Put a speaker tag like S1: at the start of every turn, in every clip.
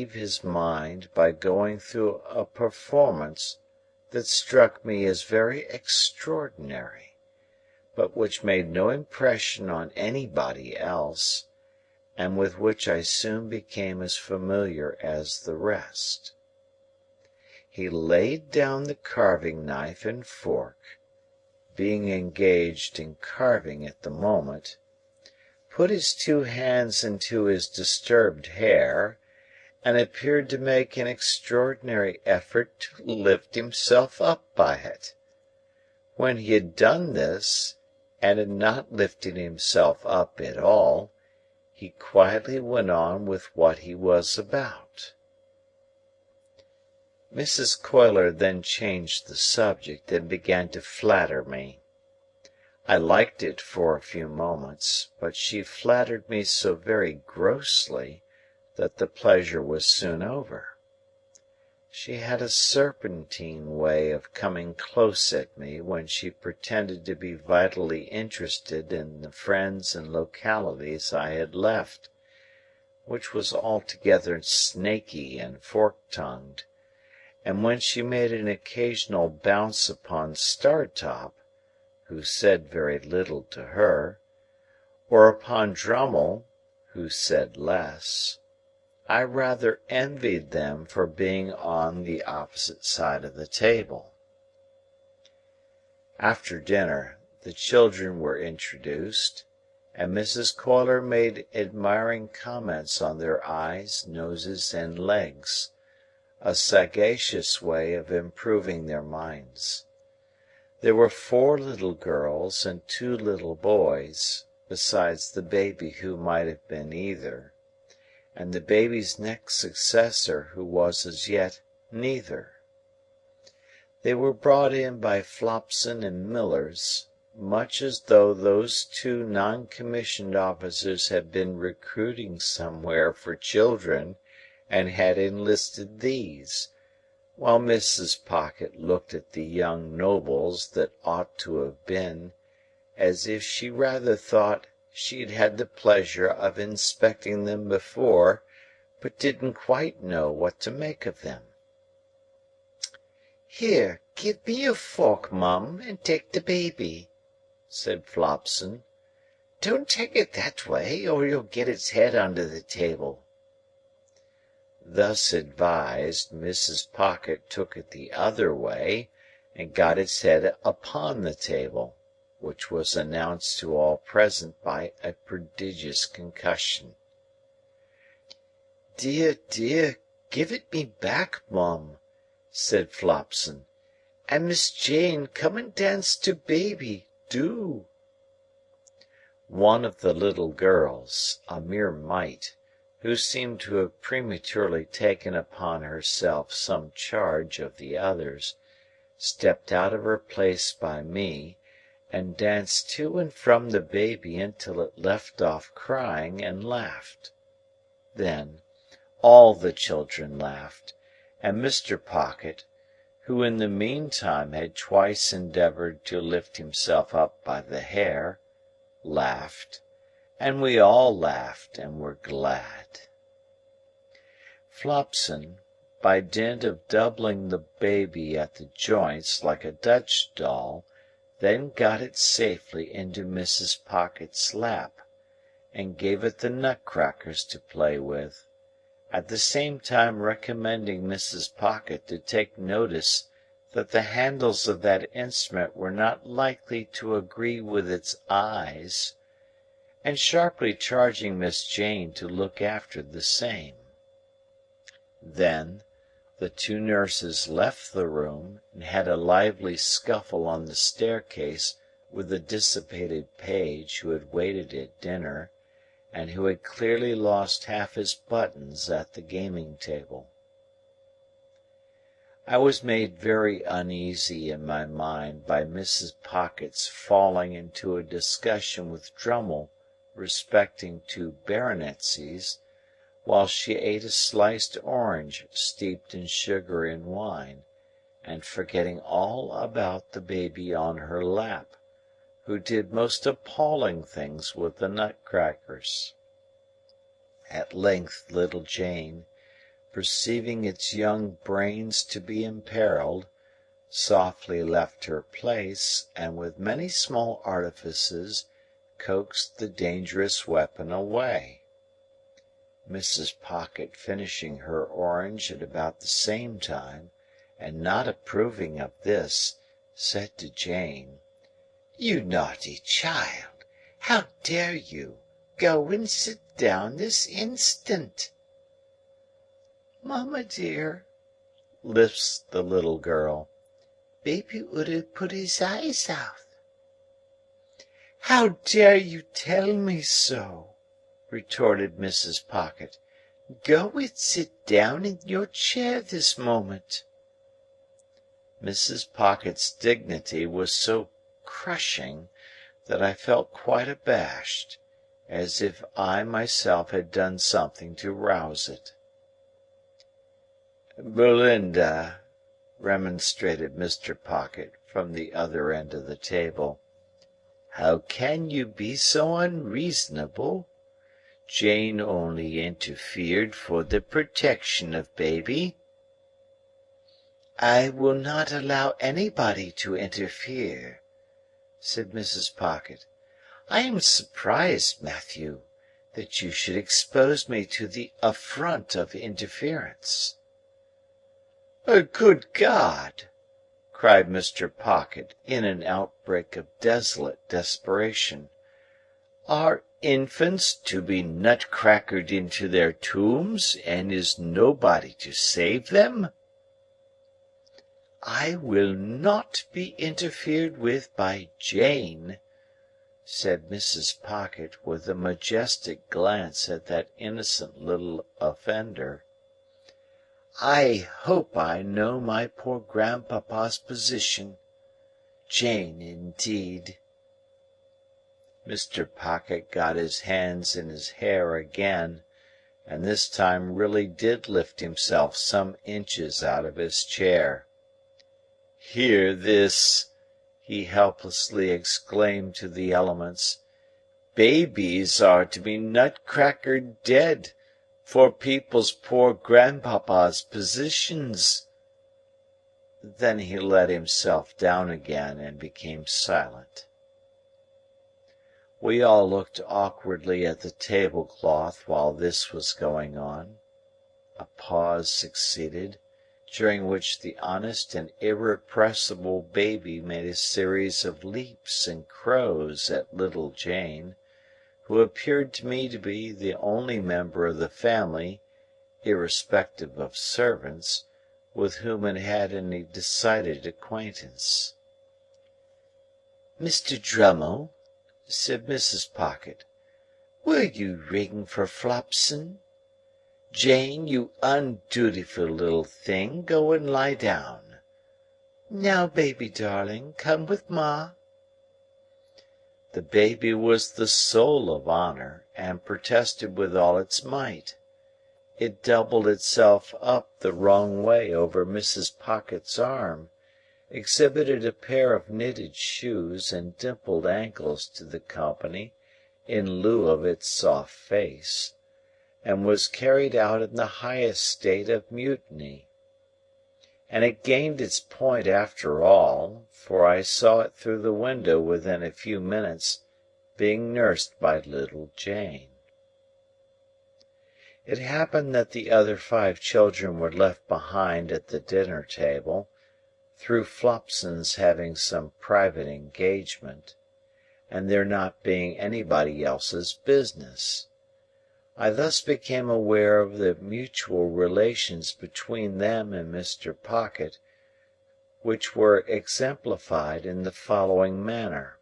S1: relieve his mind by going through a performance that struck me as very extraordinary, but which made no impression on anybody else, and with which I soon became as familiar as the rest. He laid down the carving knife and fork, being engaged in carving at the moment, put his two hands into his disturbed hair, and appeared to make an extraordinary effort to lift himself up by it. When he had done this, and had not lifted himself up at all, he quietly went on with what he was about. Mrs. Coiler then changed the subject, and began to flatter me. I liked it for a few moments, but she flattered me so very grossly that the pleasure was soon over. She had a serpentine way of coming close at me when she pretended to be vitally interested in the friends and localities I had left, which was altogether snaky and fork-tongued, and when she made an occasional bounce upon Startop, who said very little to her, or upon Drummle, who said less, I rather envied them for being on the opposite side of the table. After dinner, the children were introduced, and Mrs. Coiler made admiring comments on their eyes, noses, and legs, a sagacious way of improving their minds. There were 4 little girls and 2 little boys, besides the baby who might have been either, and the baby's next successor who was as yet neither. They were brought in by Flopson and Millers, much as though those 2 non-commissioned officers had been recruiting somewhere for children, and had enlisted these, while Mrs. Pocket looked at the young nobles that ought to have been, as if she rather thought she had had the pleasure of inspecting them before, but didn't quite know what to make of them. "Here, give me your fork, Mum, and take the baby," said Flopson. "Don't take it that way, or you'll get its head under the table." Thus advised, Mrs. Pocket took it the other way, and got its head upon the table, which was announced to all present by a prodigious concussion. "Dear, dear, give it me back, Mum," said Flopson. "And Miss Jane, come and dance to baby, do." One of the little girls, a mere mite, who seemed to have prematurely taken upon herself some charge of the others, stepped out of her place by me, and danced to and from the baby until it left off crying and laughed. Then, all the children laughed, and Mr. Pocket, who in the meantime had twice endeavoured to lift himself up by the hair, laughed, and we all laughed and were glad. Flopson, by dint of doubling the baby at the joints like a Dutch doll, then got it safely into Mrs. Pocket's lap, and gave it the nutcrackers to play with, at the same time recommending Mrs. Pocket to take notice that the handles of that instrument were not likely to agree with its eyes, and sharply charging Miss Jane to look after the same. Then, the 2 nurses left the room, and had a lively scuffle on the staircase with the dissipated page who had waited at dinner, and who had clearly lost half his buttons at the gaming-table. I was made very uneasy in my mind by Mrs. Pocket's falling into a discussion with Drummle respecting 2 baronetcies, while she ate a sliced orange steeped in sugar and wine, and forgetting all about the baby on her lap, who did most appalling things with the nutcrackers. At length little Jane, perceiving its young brains to be imperilled, softly left her place, and with many small artifices coaxed the dangerous weapon away. Mrs. Pocket finishing her orange at about the same time, and not approving of this, said to Jane, "You naughty child, how dare you? Go and sit down this instant." "Mamma dear," lisps the little girl, "baby would have put his eyes out." "How dare you tell me so?" retorted Mrs. Pocket. "Go and sit down in your chair this moment." Mrs. Pocket's dignity was so crushing that I felt quite abashed, as if I myself had done something to rouse it. "Belinda," remonstrated Mr. Pocket, from the other end of the table, "how can you be so unreasonable? Jane only interfered for the protection of baby." "I will not allow anybody to interfere," said Mrs. Pocket. "I am surprised, Matthew, that you should expose me to the affront of interference." "Good God!" cried Mr. Pocket, in an outbreak of desolate desperation. "Are infants to be nut-crackered into their tombs, and is nobody to save them?" "I will not be interfered with by Jane," said Mrs. Pocket, with a majestic glance at that innocent little offender. "I hope I know my poor grandpapa's position. Jane, indeed!" Mr. Pocket got his hands in his hair again, and this time really did lift himself some inches out of his chair. "Hear this!" he helplessly exclaimed to the elements. "Babies are to be nut-crackered dead, for people's poor grandpapa's positions." Then he let himself down again and became silent. We all looked awkwardly at the tablecloth while this was going on. A pause succeeded, during which the honest and irrepressible baby made a series of leaps and crows at little Jane, who appeared to me to be the only member of the family, irrespective of servants, with whom it had any decided acquaintance. "Mr. Drummle," said Mrs. Pocket, "will you ring for Flopson? Jane, you undutiful little thing, go and lie down. Now, baby darling, come with Ma." The baby was the soul of honour, and protested with all its might. It doubled itself up the wrong way over Mrs. Pocket's arm, exhibited a pair of knitted shoes and dimpled ankles to the company in lieu of its soft face, and was carried out in the highest state of mutiny. And it gained its point after all, for I saw it through the window within a few minutes, being nursed by little Jane. It happened that the other 5 children were left behind at the dinner table, through Flopson's having some private engagement, and there not being anybody else's business. I thus became aware of the mutual relations between them and Mr. Pocket, which were exemplified in the following manner.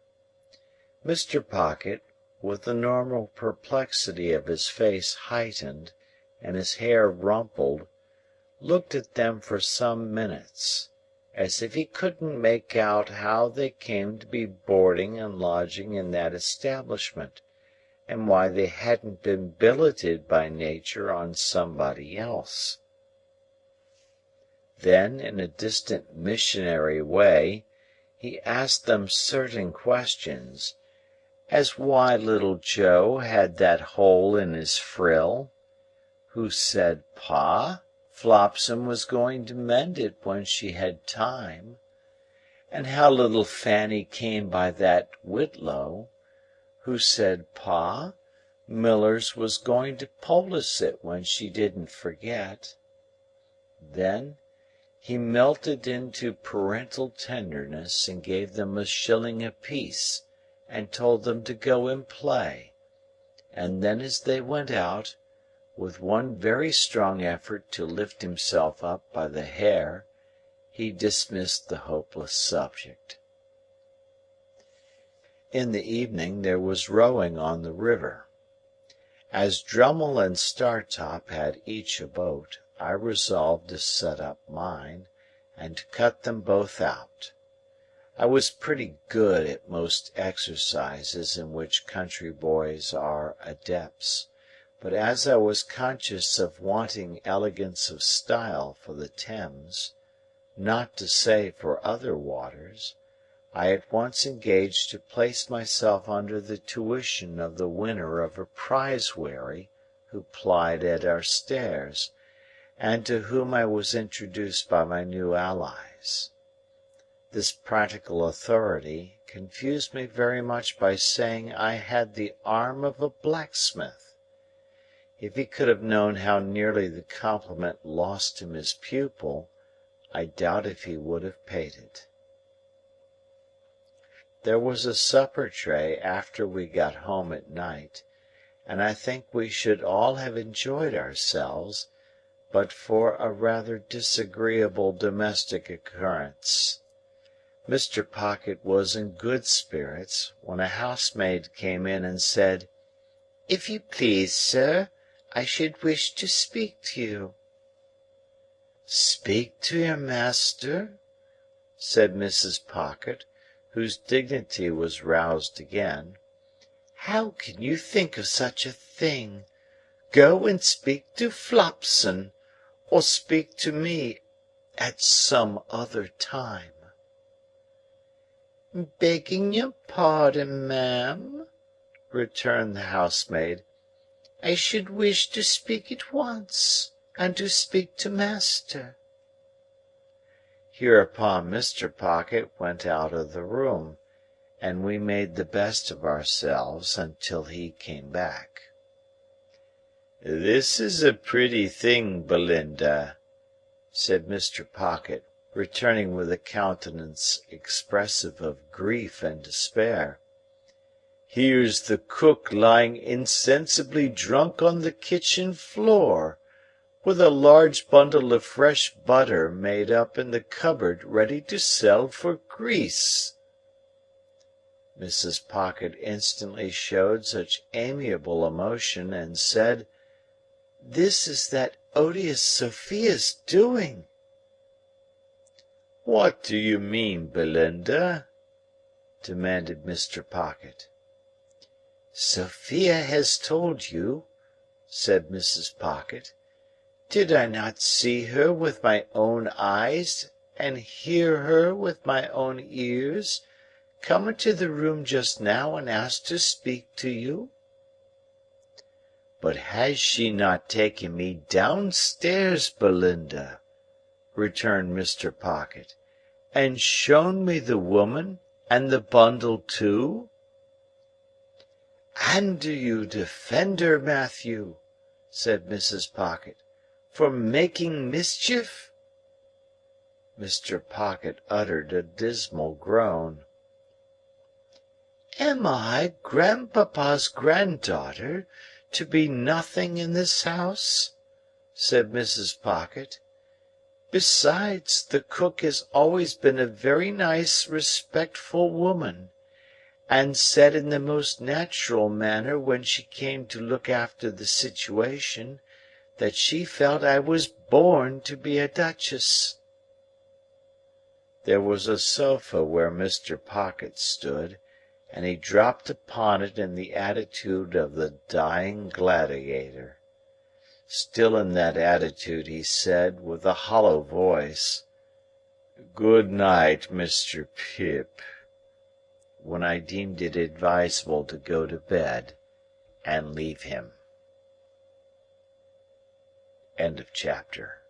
S1: Mr. Pocket, with the normal perplexity of his face heightened and his hair rumpled, looked at them for some minutes, as if he couldn't make out how they came to be boarding and lodging in that establishment, and why they hadn't been billeted by nature on somebody else. Then, in a distant missionary way, he asked them certain questions, as why little Joe had that hole in his frill, who said Pa, Flopson was going to mend it when she had time, and how little Fanny came by that Whitlow, who said Pa, Millers was going to poultice it when she didn't forget. Then he melted into parental tenderness and gave them a shilling apiece and told them to go and play, and then as they went out, with one very strong effort to lift himself up by the hair, he dismissed the hopeless subject. In the evening there was rowing on the river. As Drummle and Startop had each a boat, I resolved to set up mine, and to cut them both out. I was pretty good at most exercises in which country boys are adepts, but as I was conscious of wanting elegance of style for the Thames, not to say for other waters, I at once engaged to place myself under the tuition of the winner of a prize wherry who plied at our stairs, and to whom I was introduced by my new allies. This practical authority confused me very much by saying I had the arm of a blacksmith. If he could have known how nearly the compliment lost him his pupil, I doubt if he would have paid it. There was a supper tray after we got home at night, and I think we should all have enjoyed ourselves, but for a rather disagreeable domestic occurrence. Mr. Pocket was in good spirits, when a housemaid came in and said, "If you please, sir, I should wish to speak to you." "Speak to your master?" said Mrs. Pocket, whose dignity was roused again. "How can you think of such a thing? Go and speak to Flopson, or speak to me at some other time." "Begging your pardon, ma'am," returned the housemaid, "I should wish to speak at once, and to speak to master." Hereupon Mr. Pocket went out of the room, and we made the best of ourselves until he came back. "This is a pretty thing, Belinda," said Mr. Pocket, returning with a countenance expressive of grief and despair. "Here's the cook lying insensibly drunk on the kitchen floor, with a large bundle of fresh butter made up in the cupboard ready to sell for grease." Mrs. Pocket instantly showed such amiable emotion, and said, "This is that odious Sophia's doing." "What do you mean, Belinda?" demanded Mr. Pocket. "Sophia has told you," said Mrs. Pocket. "Did I not see her with my own eyes, and hear her with my own ears, come into the room just now and ask to speak to you?" "But has she not taken me downstairs, Belinda," returned Mr. Pocket, "and shown me the woman, and the bundle too?" "And do you defend her, Matthew," said Mrs. Pocket, "for making mischief?" Mr. Pocket uttered a dismal groan. "Am I, grandpapa's granddaughter, to be nothing in this house?" said Mrs. Pocket. "Besides, the cook has always been a very nice, respectful woman, and said in the most natural manner when she came to look after the situation, that she felt I was born to be a duchess." There was a sofa where Mr. Pocket stood, and he dropped upon it in the attitude of the dying gladiator. Still in that attitude, he said, with a hollow voice, "Good night, Mr. Pip," when I deemed it advisable to go to bed and leave him. End of chapter.